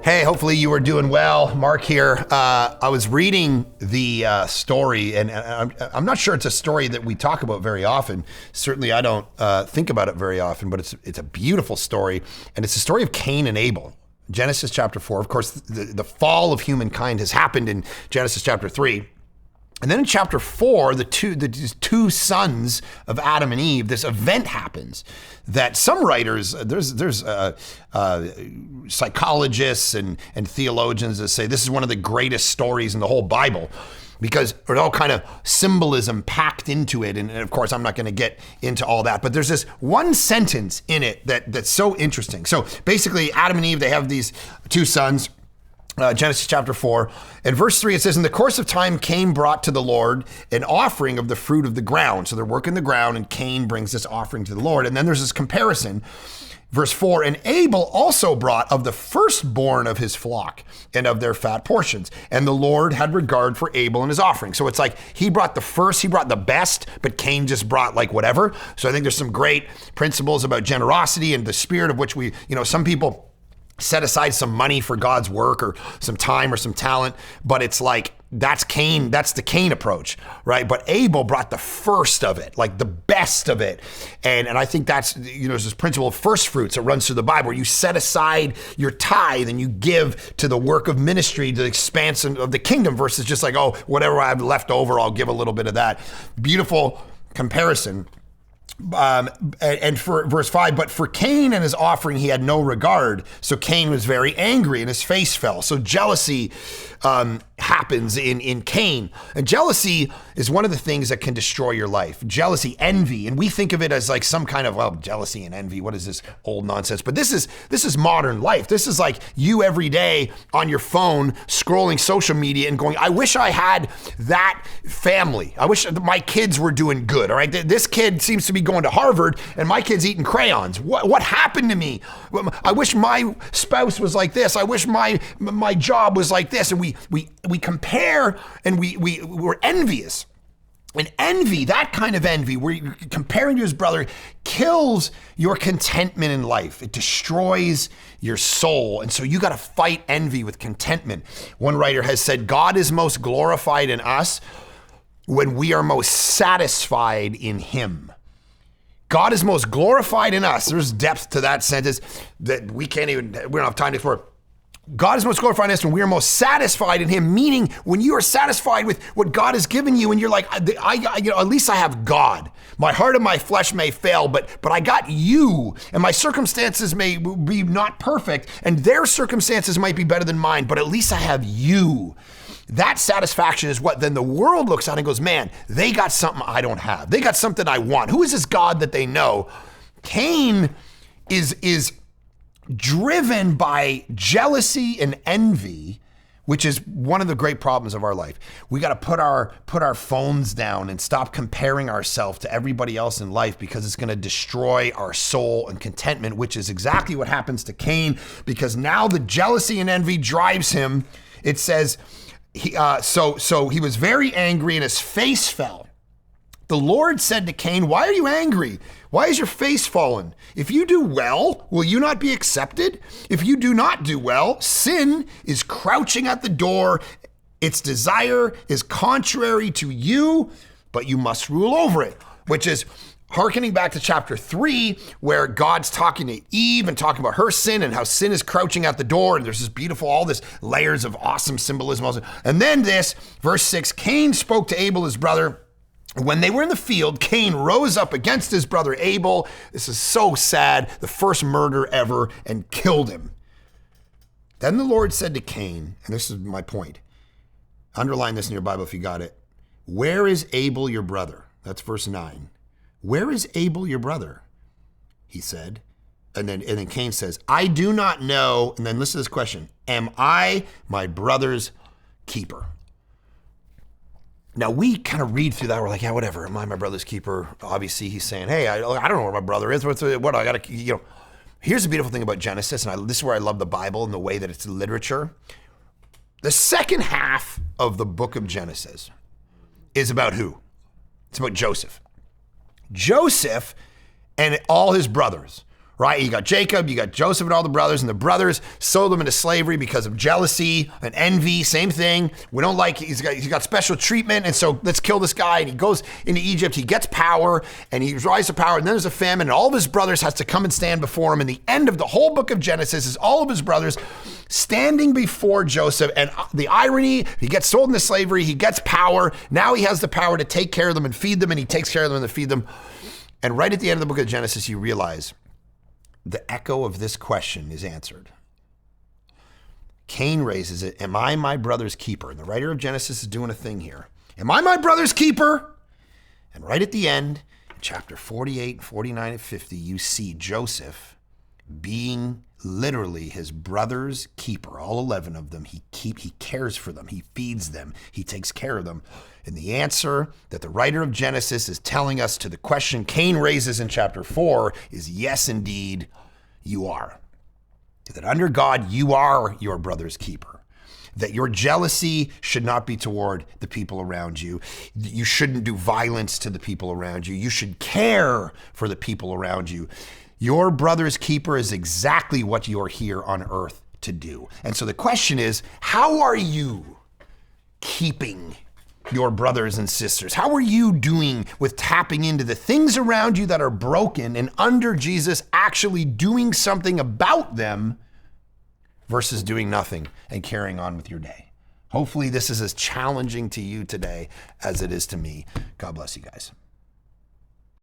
Hey, hopefully you are doing well. Mark here. I was reading the story, and I'm not sure it's a story that we talk about very often. Certainly, I don't think about it very often, but it's a beautiful story, and it's the story of Cain and Abel. Genesis chapter 4. Of course, the fall of humankind has happened in Genesis chapter 3. And then in chapter 4, the two sons of Adam and Eve, this event happens that some writers, there's psychologists and theologians that say this is one of the greatest stories in the whole Bible because there's all kind of symbolism packed into it. And of course, I'm not going to get into all that, but there's this one sentence in it that's so interesting. So basically, Adam and Eve, they have these two sons. Genesis chapter 4, and verse 3, it says, "In the course of time, Cain brought to the Lord an offering of the fruit of the ground." So they're working the ground, and Cain brings this offering to the Lord. And then there's this comparison. Verse 4, "And Abel also brought of the firstborn of his flock and of their fat portions. And the Lord had regard for Abel and his offering." So it's like he brought the best, but Cain just brought like whatever. So I think there's some great principles about generosity and the spirit of which some people set aside some money for God's work or some time or some talent, but it's like, that's Cain, that's the Cain approach, right? But Abel brought the first of it, like the best of it. And I think that's, there's this principle of first fruits that runs through the Bible where you set aside your tithe and you give to the work of ministry, to the expansion of the kingdom versus just like, oh, whatever I have left over, I'll give a little bit of that. Beautiful comparison. And for verse 5, "But for Cain and his offering, he had no regard. So Cain was very angry and his face fell." So jealousy happens in Cain. And jealousy is one of the things that can destroy your life. Jealousy, envy. And we think of it as like some kind of, well, jealousy and envy. What is this old nonsense? But this is modern life. This is like you every day on your phone scrolling social media and going, I wish I had that family. I wish my kids were doing good. All right. This kid seems to be going to Harvard and my kid's eating crayons. What happened to me? I wish my spouse was like this. I wish my job was like this. And we compare and we're envious. And envy, that kind of envy, where you're comparing to his brother, kills your contentment in life. It destroys your soul. And so you got to fight envy with contentment. One writer has said, God is most glorified in us when we are most satisfied in him. God is most glorified in us. There's depth to that sentence that we don't have time to explore. God is most glorified in us when we are most satisfied in him, meaning when you are satisfied with what God has given you and you're like, at least I have God. My heart and my flesh may fail, but I got you, and my circumstances may be not perfect and their circumstances might be better than mine, but at least I have you. That satisfaction is what then the world looks at and goes, man, they got something I don't have. They got something I want. Who is this God that they know? Cain is driven by jealousy and envy, which is one of the great problems of our life. We got to put our phones down and stop comparing ourselves to everybody else in life because it's going to destroy our soul and contentment, which is exactly what happens to Cain, because now the jealousy and envy drives him. It says, so he was very angry and his face fell. The Lord said to Cain, "Why are you angry? Why is your face fallen? If you do well, will you not be accepted? If you do not do well, sin is crouching at the door. Its desire is contrary to you, but you must rule over it." Which is hearkening back to chapter 3, where God's talking to Eve and talking about her sin and how sin is crouching at the door. And there's this beautiful, all this layers of awesome symbolism. And then this, verse 6, "Cain spoke to Abel, his brother. When they were in the field, Cain rose up against his brother Abel." This is so sad. The first murder ever, and killed him. Then the Lord said to Cain, and this is my point. Underline this in your Bible if you got it. "Where is Abel your brother?" That's verse 9. "Where is Abel your brother?" he said. And then Cain says, "I do not know." And then listen to this question. "Am I my brother's keeper?" Now, we kind of read through that. We're like, yeah, whatever. Am I my brother's keeper? Obviously, he's saying, hey, I don't know where my brother is. What I got to, Here's the beautiful thing about Genesis, and this is where I love the Bible and the way that it's literature. The second half of the book of Genesis is about who? It's about Joseph. Joseph and all his brothers, right? You got Jacob, you got Joseph and all the brothers, and the brothers sold them into slavery because of jealousy and envy. Same thing. We don't like, he's got special treatment, and so let's kill this guy. And he goes into Egypt, he gets power, and he rises to power, and then there's a famine, and all of his brothers has to come and stand before him. And the end of the whole book of Genesis is all of his brothers standing before Joseph. And the irony, he gets sold into slavery, he gets power. Now he has the power to take care of them and feed them, and he takes care of them and feed them. And right at the end of the book of Genesis, you realize the echo of this question is answered. Cain raises it, am I my brother's keeper? And the writer of Genesis is doing a thing here. Am I my brother's keeper? And right at the end, in chapter 48, 49, and 50, you see Joseph being literally his brother's keeper, all 11 of them. He cares for them. He feeds them. He takes care of them. And the answer that the writer of Genesis is telling us to the question Cain raises in chapter 4 is yes, indeed, you are. That under God, you are your brother's keeper. That your jealousy should not be toward the people around you. You shouldn't do violence to the people around you. You should care for the people around you. Your brother's keeper is exactly what you're here on earth to do. And so the question is, how are you keeping your brothers and sisters? How are you doing with tapping into the things around you that are broken and under Jesus actually doing something about them versus doing nothing and carrying on with your day? Hopefully this is as challenging to you today as it is to me. God bless you guys.